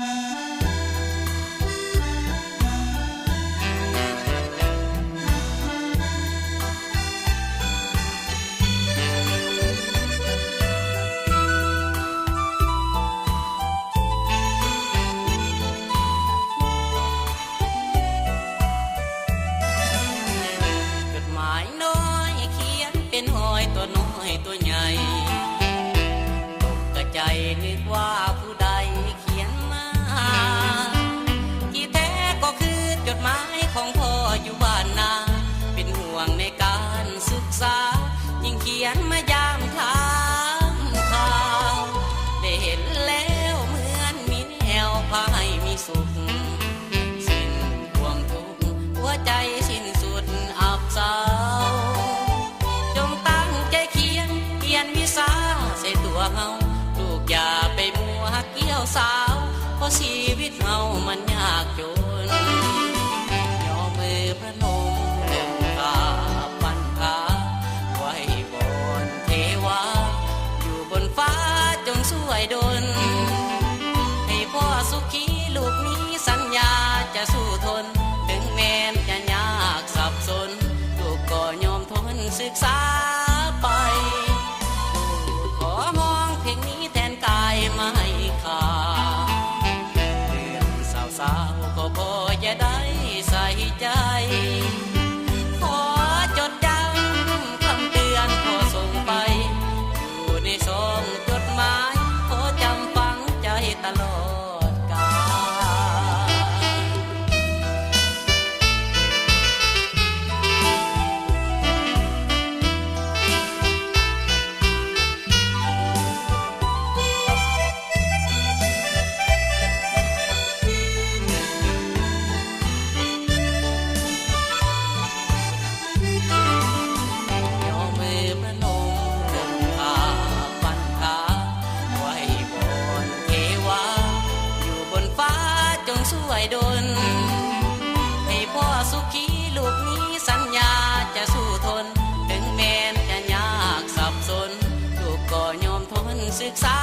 เป็นหอยตัวน้อยตัวใหญ่ตกกระใจนึกว่าผู้ใดเขียนมาที่แท้ก็คือจดหมายของพ่ออยู่บ้านนาเป็นห่วงในการศึกษายิ่งเขียนมายามถามข่าวได้เห็นแล้วเหมือนมีแนวพาให้มีสุขสิ้นความทุกข์หัวใจสิ้นสุดอับเศร้าใส่ตัวเฮาลูกอย่าไปมัวเกี่ยวสาวเพราะชีวิตเฮามันยากจนย่อมือพระนมลงกราบปันขาไว้บนเทวาอยู่บนฟ้าจงช่วยดลให้พ่อสุขีลูกนี้สัญญาจะสู้ทนถึงแม้จะยากสับสนลูกก็ยอมทนศึกษาไปไม่ขาดเรื่องสาวๆก็พอจะได้ใส่ใจขอจดจำคำเตือนขอส่งไปอยู่ในซองจดหมายขอจำฝังใจตลอดกาลช่วยดลให้พ่อสุขีลูกนี้สัญญาจะสู้ทนถึงแม้จะยากสับสนลูกก็ยอมทนศึกษา